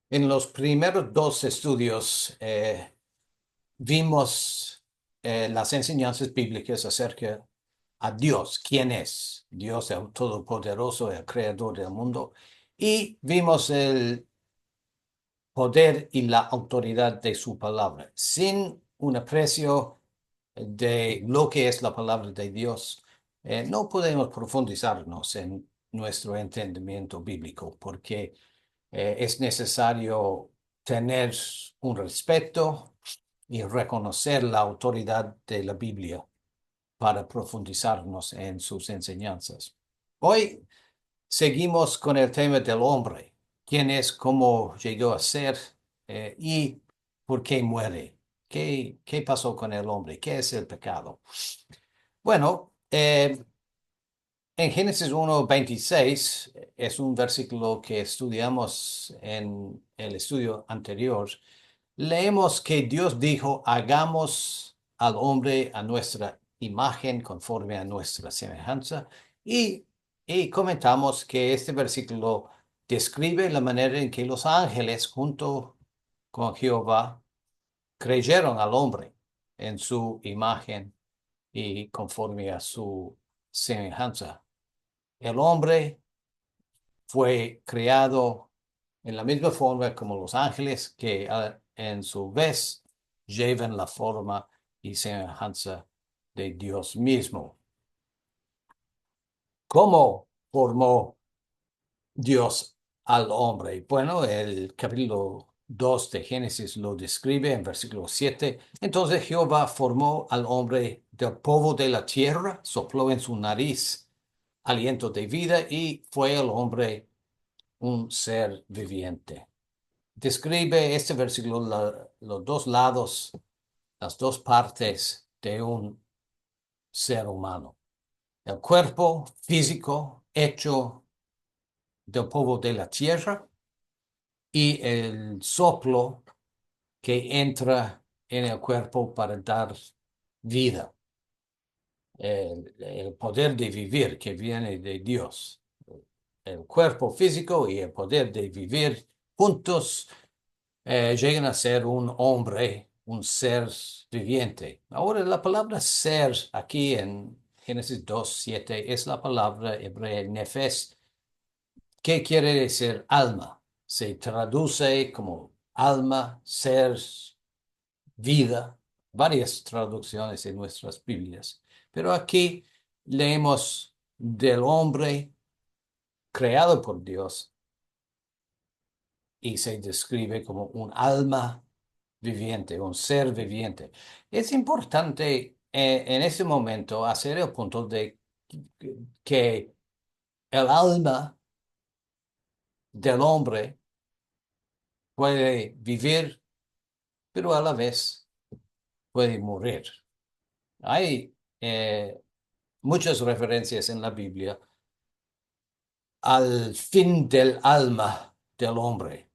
En los primeros dos estudios vimos las enseñanzas bíblicas acerca a Dios, quién es Dios, el Todopoderoso, el Creador del mundo, y vimos el poder y la autoridad de su palabra, sin un aprecio de lo que es la palabra de Dios. No podemos profundizarnos en nuestro entendimiento bíblico porque es necesario tener un respeto y reconocer la autoridad de la Biblia para profundizarnos en sus enseñanzas. Hoy seguimos con el tema del hombre, quién es, cómo llegó a ser y por qué muere. ¿Qué pasó con el hombre? ¿Qué es el pecado? Bueno, en Génesis 1:26 es un versículo que estudiamos en el estudio anterior. Leemos que Dios dijo, hagamos al hombre a nuestra imagen, conforme a nuestra semejanza. Y, y comentamos que este versículo describe la manera en que los ángeles, junto con Jehová, creyeron al hombre en su imagen y conforme a su semejanza. El hombre fue creado en la misma forma como los ángeles que en su vez llevan la forma y semejanza de Dios mismo. ¿Cómo formó Dios al hombre? Bueno, el capítulo 2 de Génesis lo describe en versículo 7. Entonces Jehová formó al hombre del polvo de la tierra, sopló en su nariz aliento de vida y fue el hombre un ser viviente. Describe este versículo los dos lados, las dos partes de un ser humano. El cuerpo físico hecho del polvo de la tierra y el soplo que entra en el cuerpo para dar vida. El poder de vivir que viene de Dios. El cuerpo físico y el poder de vivir juntos llegan a ser un hombre, un ser viviente. Ahora, la palabra ser aquí en Génesis 2:7 es la palabra hebrea nefes, que quiere decir alma. Se traduce como alma, ser, vida, varias traducciones en nuestras Biblias. Pero aquí leemos del hombre creado por Dios y se describe como un alma viviente, un ser viviente. Es importante en ese momento hacer el punto de que el alma del hombre puede vivir, pero a la vez puede morir. Hay muchas referencias en la Biblia al fin del alma del hombre.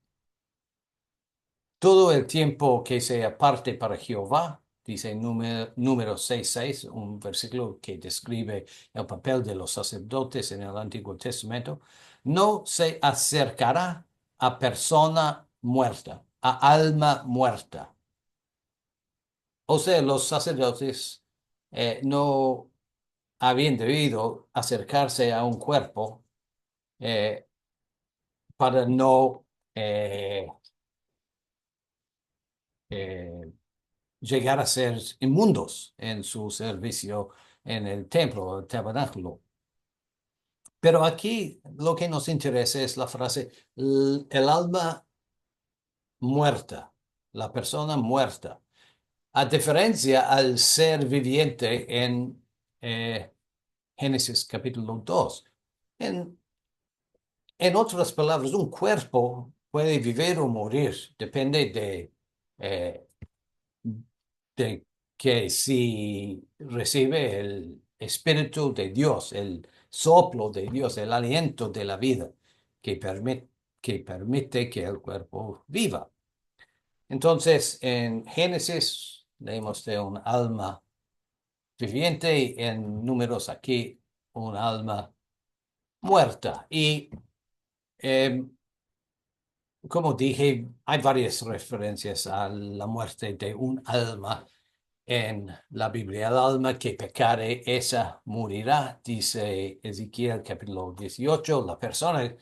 Todo el tiempo que se aparte para Jehová, dice número 6:6, un versículo que describe el papel de los sacerdotes en el Antiguo Testamento, no se acercará a persona muerta, a alma muerta. O sea, los sacerdotes no habían debido acercarse a un cuerpo eh, para no eh, eh, llegar a ser inmundos en su servicio en el templo, el tabernáculo. Pero aquí lo que nos interesa es la frase, el alma muerta, la persona muerta, a diferencia al ser viviente en eh, Génesis capítulo 2. En, en otras palabras, un cuerpo puede vivir o morir, depende eh, de que si recibe el Espíritu de Dios, el soplo de Dios, el aliento de la vida que permite que el cuerpo viva. Entonces, en Génesis leemos de un alma viviente y en Números aquí un alma muerta. Y eh, como dije, hay varias referencias a la muerte de un alma en la Biblia. El alma que pecare, esa morirá, dice Ezequiel capítulo 18. La persona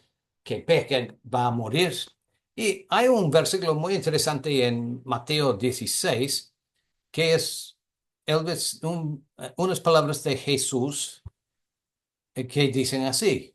que peque va a morir. Y hay un versículo muy interesante en Mateo 16 que es unas palabras de Jesús que dicen así,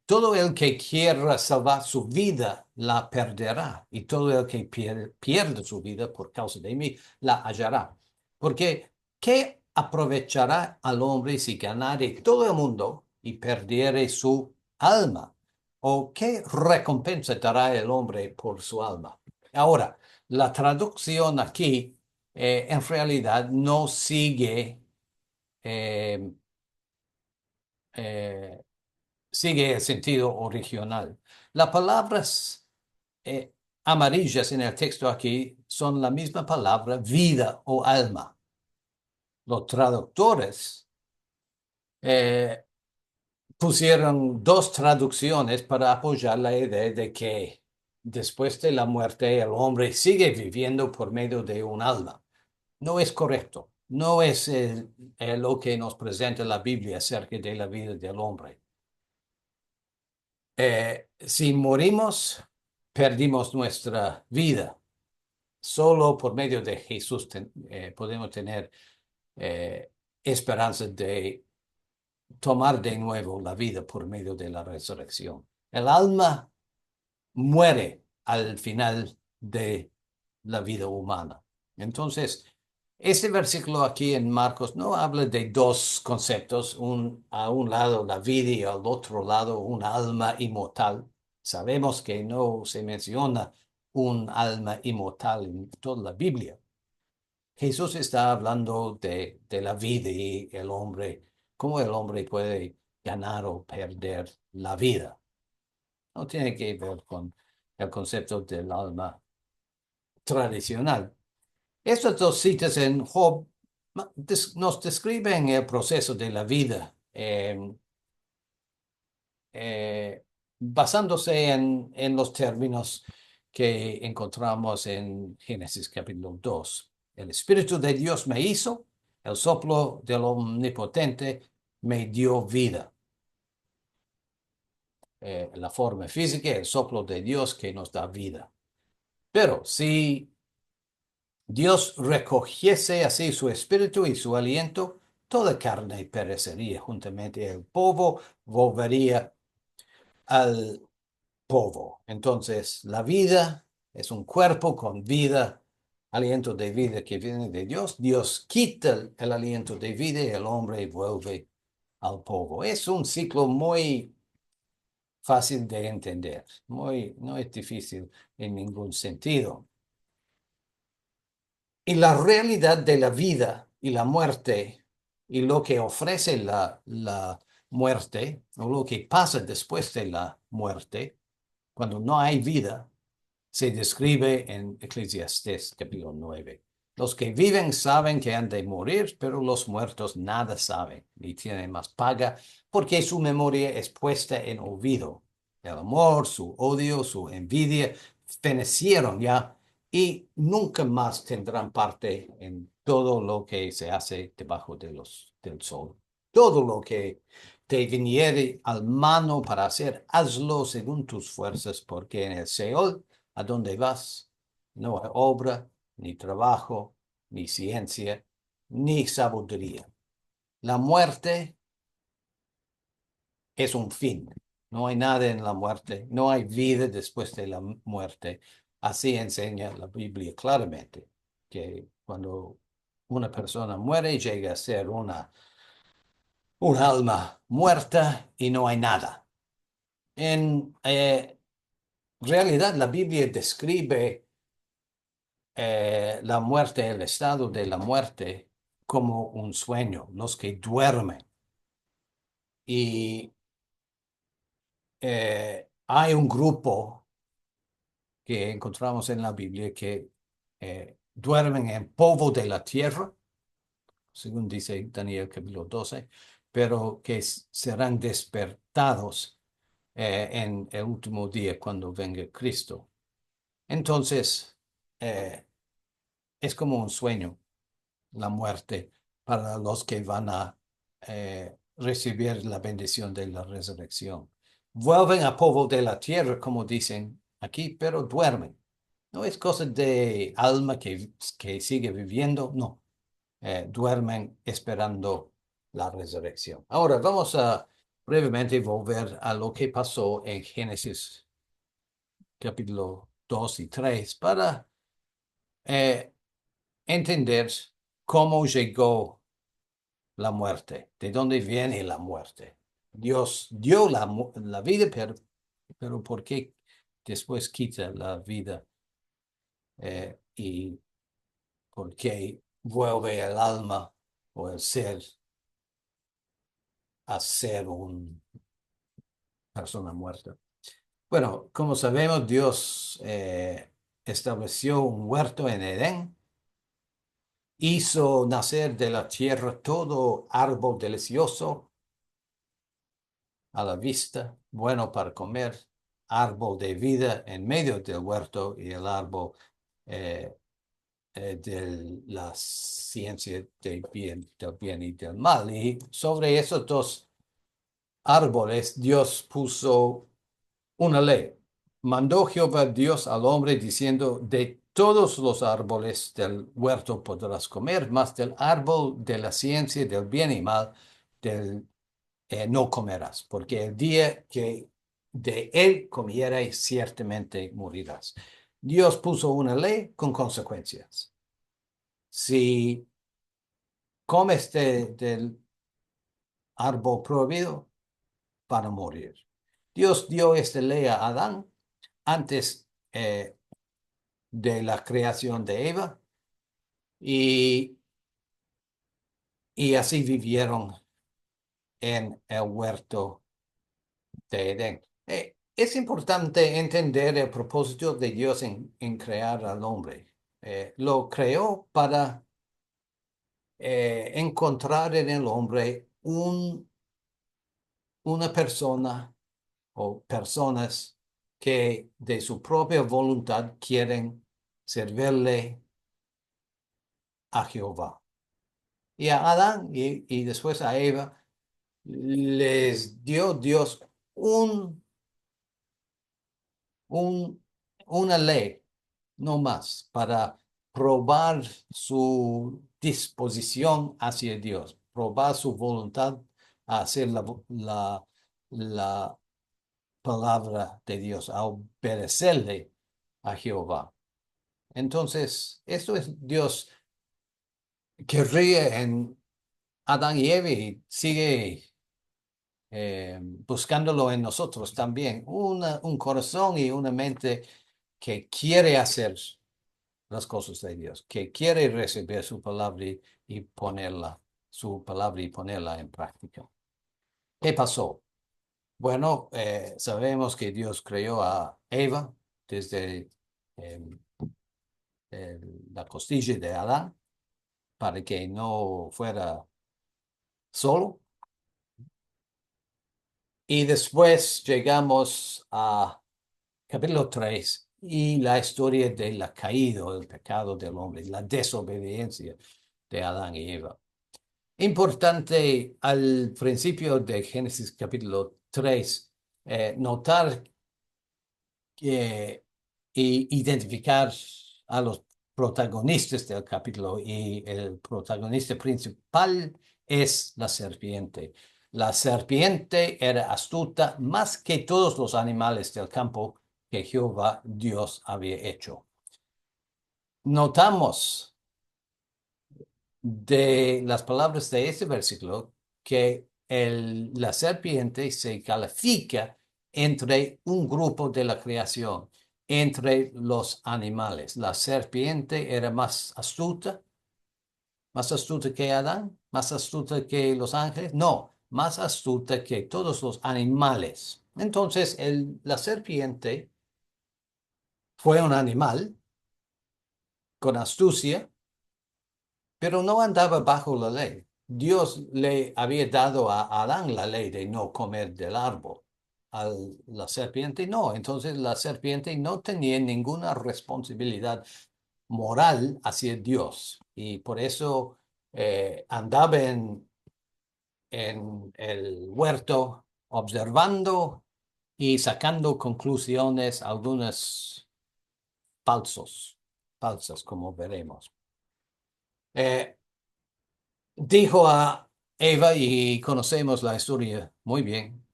todo el que quiera salvar su vida la perderá, y todo el que pierde su vida por causa de mí la hallará. Porque, ¿qué aprovechará al hombre si ganare todo el mundo y perdiere su alma? ¿O qué recompensa dará el hombre por su alma? Ahora, la traducción aquí en realidad no sigue eh, eh, sigue el sentido original. Las palabras eh, amarillas en el texto aquí son la misma palabra vida o alma. Los traductores eh, pusieron dos traducciones para apoyar la idea de que después de la muerte el hombre sigue viviendo por medio de un alma. No es correcto. No es lo que nos presenta la Biblia acerca de la vida del hombre. Si morimos, perdimos nuestra vida. Solo por medio de Jesús podemos tener eh, esperanza de tomar de nuevo la vida por medio de la resurrección. El alma muere al final de la vida humana. Entonces, este versículo aquí en Marcos no habla de dos conceptos, a un lado la vida y al otro lado un alma inmortal. Sabemos que no se menciona un alma inmortal en toda la Biblia. Jesús está hablando de la vida y el hombre, cómo el hombre puede ganar o perder la vida. No tiene que ver con el concepto del alma tradicional. Estas dos citas en Job nos describen el proceso de la vida, basándose en los términos que encontramos en Génesis capítulo 2. El Espíritu de Dios me hizo, el soplo del Omnipotente me dio vida. La forma física, el soplo de Dios que nos da vida. Pero si Dios recogiese así su espíritu y su aliento, toda carne perecería juntamente. El polvo volvería al polvo. Entonces, la vida es un cuerpo con vida, aliento de vida que viene de Dios. Dios quita el aliento de vida y el hombre vuelve al polvo. Es un ciclo muy fácil de entender, no es difícil en ningún sentido. Y la realidad de la vida y la muerte y lo que ofrece la muerte o lo que pasa después de la muerte, cuando no hay vida, se describe en Eclesiastés capítulo 9. Los que viven saben que han de morir, pero los muertos nada saben, ni tienen más paga, porque su memoria es puesta en olvido. El amor, su odio, su envidia, fenecieron ya y nunca más tendrán parte en todo lo que se hace debajo del sol. Todo lo que te viniere al mano para hacer, hazlo según tus fuerzas, porque en el Seol a dónde vas. No hay obra, ni trabajo, ni ciencia, ni sabiduría. La muerte es un fin. No hay nada en la muerte, no hay vida después de la muerte. Así enseña la Biblia claramente, que cuando una persona muere llega a ser un alma muerta y no hay nada. En realidad, la Biblia describe la muerte, el estado de la muerte, como un sueño, los que duermen. Y hay un grupo que encontramos en la Biblia que duermen en polvo de la tierra, según dice Daniel capítulo 12, pero que serán despertados en el último día cuando venga Cristo. Entonces, es como un sueño, la muerte, para los que van a recibir la bendición de la resurrección. Vuelven a polvo de la tierra, como dicen aquí, pero duermen. No es cosa de alma que sigue viviendo, no. Duermen esperando la resurrección. Ahora vamos a brevemente volver a lo que pasó en Génesis capítulo 2 y 3 para eh, entender cómo llegó la muerte, de dónde viene la muerte. Dios dio la vida, pero ¿por qué después quita la vida? Y por qué vuelve el alma o el ser a ser una persona muerta. Bueno, como sabemos, Dios estableció un huerto en Edén, hizo nacer de la tierra todo árbol delicioso a la vista, bueno para comer, árbol de vida en medio del huerto y el árbol eh, de la ciencia del bien y del mal. Y sobre esos dos árboles, Dios puso una ley. Mandó Jehová Dios al hombre diciendo, de todos los árboles del huerto podrás comer, mas del árbol de la ciencia del bien y mal no comerás, porque el día que de él comierais, ciertamente morirás. Dios puso una ley con consecuencias. Si comes del árbol prohibido, para morir. Dios dio esta ley a Adán antes de la creación de Eva y, y así vivieron en el huerto de Edén. Es importante entender el propósito de Dios en crear al hombre. Lo creó para encontrar en el hombre una persona o personas que de su propia voluntad quieren servirle a Jehová. Y a Adán y después a Eva les dio Dios un, un, una ley, no más, para probar su disposición hacia Dios, probar su voluntad a hacer la palabra de Dios, a obedecerle a Jehová. Entonces, esto es Dios que ríe en Adán y Eva y sigue buscándolo en nosotros también. Un corazón y una mente que quiere hacer las cosas de Dios, que quiere recibir su palabra y ponerla, su palabra y ponerla en práctica. ¿Qué pasó? Bueno, sabemos que Dios creó a Eva desde eh, la costilla de Adán para que no fuera solo. Y después llegamos a capítulo 3 y la historia de la caída, el pecado del hombre, la desobediencia de Adán y Eva. Importante al principio de Génesis capítulo 3 notar y identificar a los protagonistas del capítulo y el protagonista principal es la serpiente. La serpiente era astuta más que todos los animales del campo que Jehová Dios había hecho. Notamos de las palabras de este versículo que la serpiente se califica entre un grupo de la creación, entre los animales. La serpiente era más astuta que Adán, más astuta que los ángeles, no, más astuta que todos los animales. Entonces, la serpiente fue un animal con astucia, pero no andaba bajo la ley. Dios le había dado a Adán la ley de no comer del árbol. a la serpiente? No, entonces la serpiente no tenía ninguna responsabilidad moral hacia Dios y por eso andaba en el huerto observando y sacando conclusiones, algunas falsas, como veremos. Eh, Dijo a Eva, y conocemos la historia muy bien,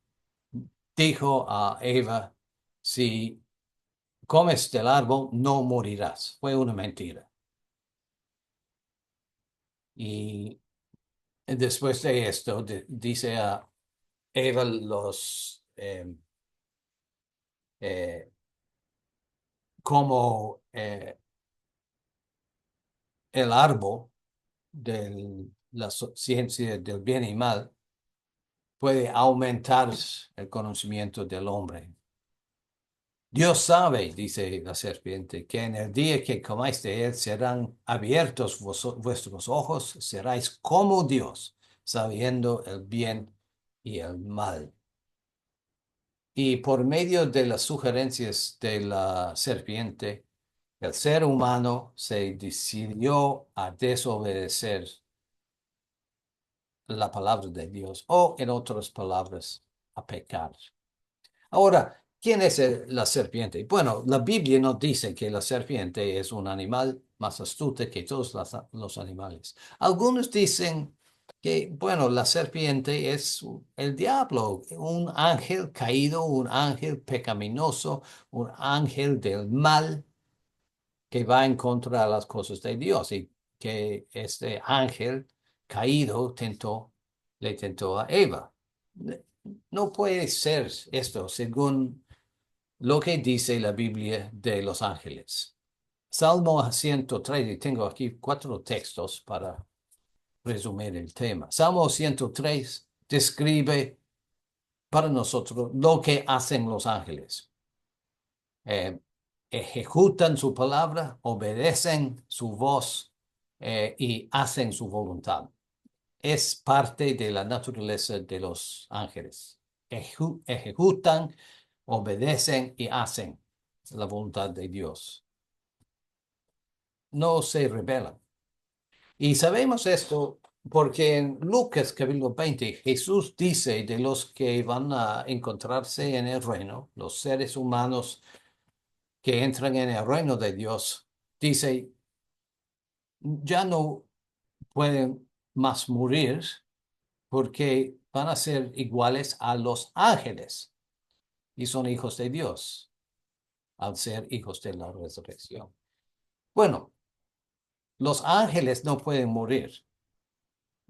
dijo a Eva, si comes del árbol no morirás. Fue una mentira. Y después de esto, dice a Eva eh, como el árbol de la ciencia del bien y mal puede aumentar el conocimiento del hombre. Dios sabe, dice la serpiente, que en el día que comáis de él serán abiertos vuestros ojos, seráis como Dios, sabiendo el bien y el mal. Y por medio de las sugerencias de la serpiente, el ser humano se decidió a desobedecer la palabra de Dios o, en otras palabras, a pecar. Ahora, ¿quién es la serpiente? Bueno, la Biblia nos dice que la serpiente es un animal más astuto que todos los animales. Algunos dicen que, bueno, la serpiente es el diablo, un ángel caído, un ángel pecaminoso, un ángel del mal que va en contra de las cosas de Dios y que este ángel caído le tentó a Eva. No puede ser esto según lo que dice la Biblia de los ángeles. Salmo 103, y tengo aquí 4 textos para resumir el tema. Salmo 103 describe para nosotros lo que hacen los ángeles. Eh, Ejecutan su palabra, obedecen su voz y hacen su voluntad. Es parte de la naturaleza de los ángeles. Ejecutan, obedecen y hacen la voluntad de Dios. No se rebelan. Y sabemos esto porque en Lucas capítulo 20 Jesús dice de los que van a encontrarse en el reino, los seres humanos que entran en el reino de Dios, dice, ya no pueden más morir porque van a ser iguales a los ángeles y son hijos de Dios al ser hijos de la resurrección. Bueno, los ángeles no pueden morir,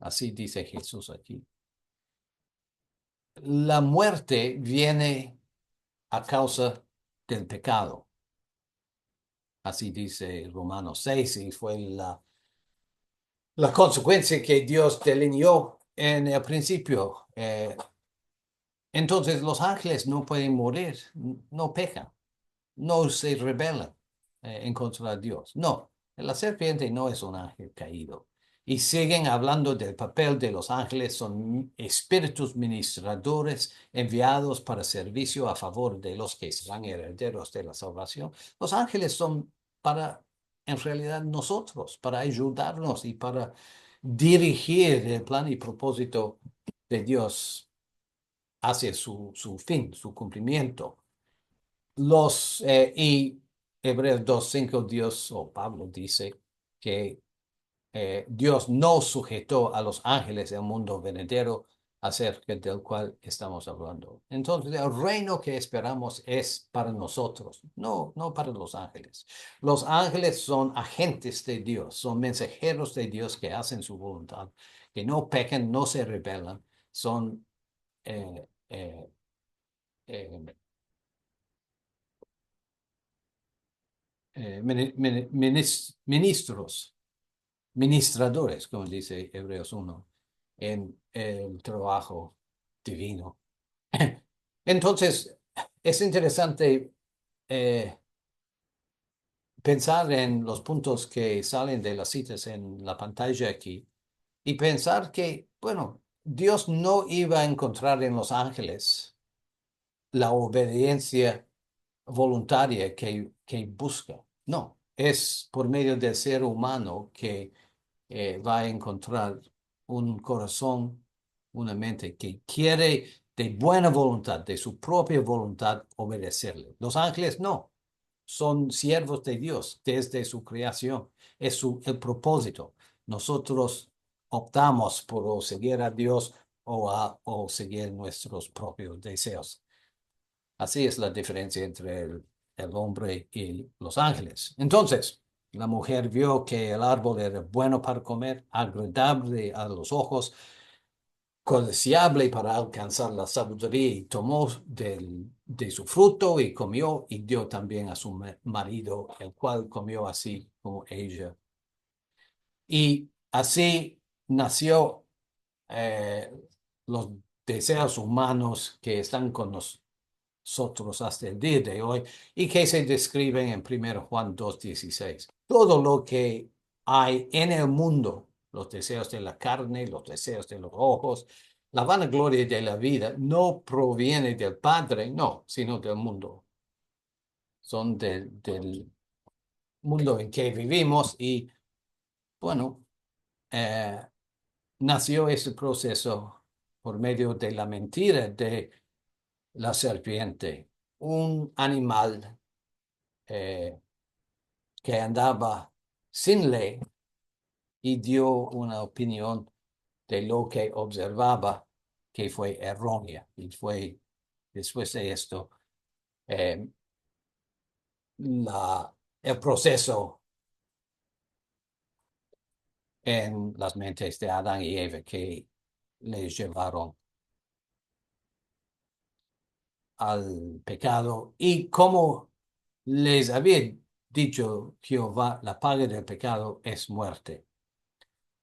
así dice Jesús aquí. La muerte viene a causa del pecado, así dice Romanos 6, y fue la consecuencia que Dios delineó en el principio. Entonces los ángeles no pueden morir, no pecan, no se rebelan en contra de Dios. No, la serpiente no es un ángel caído. Y siguen hablando del papel de los ángeles, son espíritus ministradores enviados para servicio a favor de los que serán herederos de la salvación. Los ángeles son para, en realidad, nosotros, para ayudarnos y para dirigir el plan y propósito de Dios hacia su fin, su cumplimiento. Y Hebreos 2:5, Dios o Pablo dice que Dios no sujetó a los ángeles del mundo venidero acerca del cual estamos hablando. Entonces, el reino que esperamos es para nosotros, no para los ángeles. Los ángeles son agentes de Dios, son mensajeros de Dios que hacen su voluntad, que no pecan, no se rebelan, son eh, eh, eh, ministros, ministradores, como dice Hebreos 1, en el trabajo divino. Entonces, es interesante eh, pensar en los puntos que salen de las citas en la pantalla aquí y pensar que, bueno, Dios no iba a encontrar en los ángeles la obediencia voluntaria que busca. No, es por medio del ser humano que va a encontrar un corazón, una mente que quiere de buena voluntad, de su propia voluntad, obedecerle. Los ángeles no, son siervos de Dios desde su creación. Es el propósito. Nosotros optamos por o seguir a Dios o seguir nuestros propios deseos. Así es la diferencia entre el hombre y los ángeles. Entonces, la mujer vio que el árbol era bueno para comer, agradable a los ojos, codiciable para alcanzar la sabiduría, y tomó de su fruto y comió, y dio también a su marido, el cual comió así como ella. Y así nació eh, los deseos humanos que están con nosotros hasta el día de hoy y que se describen en 1 Juan 2:16. Todo lo que hay en el mundo, los deseos de la carne, los deseos de los ojos, la vanagloria de la vida, no proviene del Padre, no, sino del mundo. Son del mundo en que vivimos y, bueno, eh, nació ese proceso por medio de la mentira de la serpiente, un animal eh, que andaba sin ley y dio una opinión de lo que observaba que fue errónea. Y fue después de esto eh, el proceso en las mentes de Adán y Eva que les llevaron al pecado. Y como les había dicho Jehová, la paga del pecado es muerte.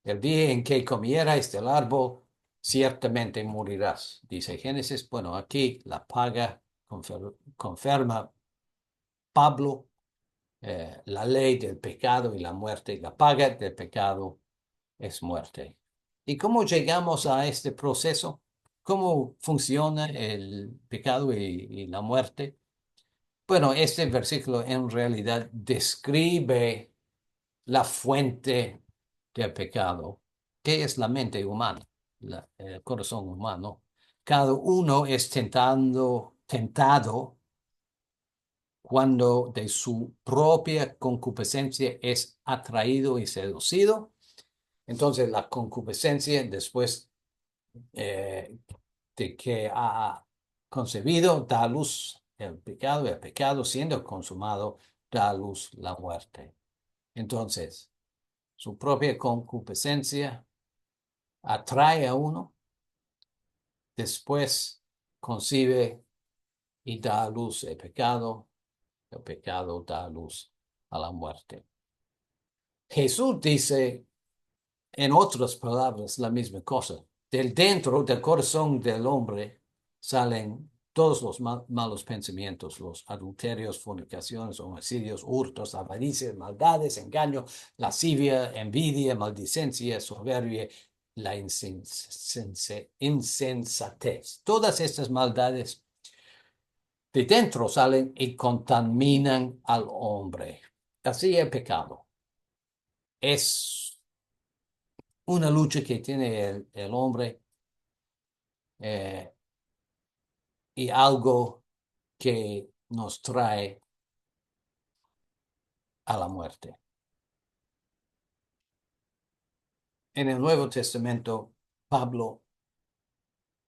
El día en que comierais del árbol, ciertamente morirás. Dice Génesis. Bueno, aquí la paga confirma Pablo la ley del pecado y la muerte. La paga del pecado es muerte. ¿Y cómo llegamos a este proceso? ¿Cómo funciona el pecado y la muerte? Bueno, este versículo en realidad describe la fuente del pecado, que es la mente humana, el corazón humano. Cada uno es tentado cuando de su propia concupiscencia es atraído y seducido. Entonces la concupiscencia, después de que ha concebido, da a luz el pecado siendo consumado, da a luz la muerte. Entonces, su propia concupiscencia atrae a uno, después concibe y da a luz el pecado da a luz a la muerte. Jesús dice, en otras palabras, la misma cosa. Del dentro del corazón del hombre salen todos los malos pensamientos, los adulterios, fornicaciones, homicidios, hurtos, avaricias, maldades, engaño, lascivia, envidia, maldicencia, soberbia, la insensatez. Todas estas maldades de dentro salen y contaminan al hombre. Así el pecado. Es una lucha que tiene el hombre eh, y algo que nos trae a la muerte. En el Nuevo Testamento, Pablo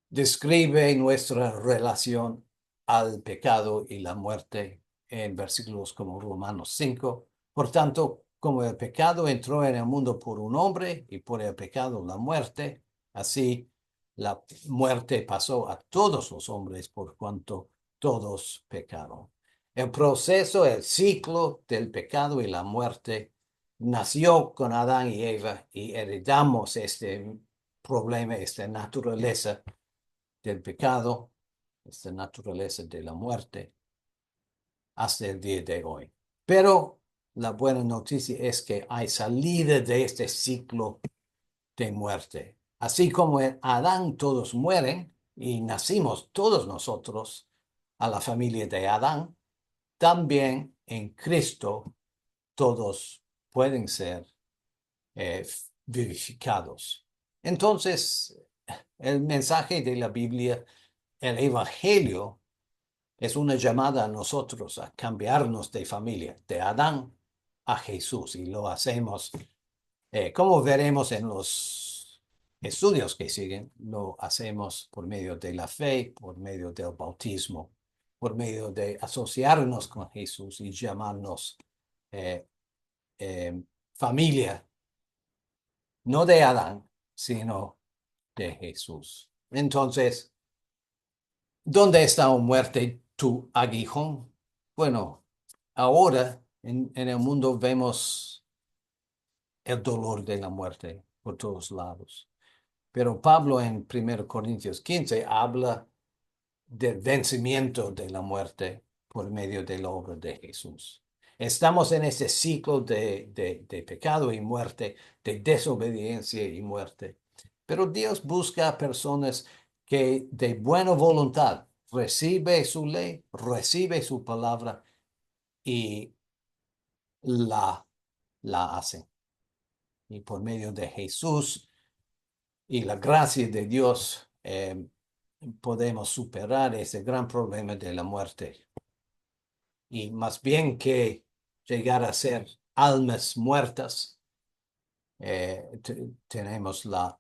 describe nuestra relación al pecado y la muerte en versículos como Romanos 5. Por tanto, como el pecado entró en el mundo por un hombre y por el pecado la muerte, así la muerte pasó a todos los hombres por cuanto todos pecaron. El proceso, el ciclo del pecado y la muerte nació con Adán y Eva y heredamos este problema, esta naturaleza del pecado, esta naturaleza de la muerte, hasta el día de hoy. Pero la buena noticia es que hay salida de este ciclo de muerte. Así como en Adán todos mueren y nacimos todos nosotros a la familia de Adán, también en Cristo todos pueden ser vivificados. Entonces, el mensaje de la Biblia, el Evangelio, es una llamada a nosotros a cambiarnos de familia, de Adán a Jesús, y lo hacemos, como veremos en los estudios que siguen, lo hacemos por medio de la fe, por medio del bautismo, por medio de asociarnos con Jesús y llamarnos eh, familia, no de Adán, sino de Jesús. Entonces, ¿dónde está, oh muerte, tu aguijón? Bueno, ahora en el mundo vemos el dolor de la muerte por todos lados. Pero Pablo en 1 Corintios 15 habla del vencimiento de la muerte por medio de la obra de Jesús. Estamos en ese ciclo de pecado y muerte, de desobediencia y muerte. Pero Dios busca a personas que de buena voluntad recibe su ley, recibe su palabra y la, la hacen. Y por medio de Jesús y la gracia de Dios, podemos superar ese gran problema de la muerte. Y más bien que llegar a ser almas muertas, tenemos la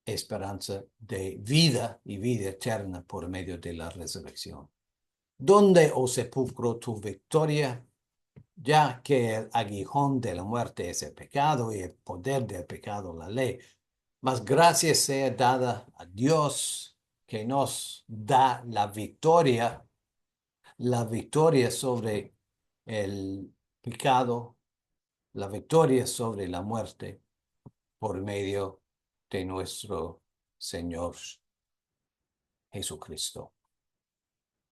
esperanza de vida y vida eterna por medio de la resurrección. ¿Dónde, oh sepulcro, tu victoria? Ya que el aguijón de la muerte es el pecado y el poder del pecado la ley. Mas gracias sea dada a Dios que nos da la victoria sobre el pecado, la victoria sobre la muerte por medio de nuestro Señor Jesucristo.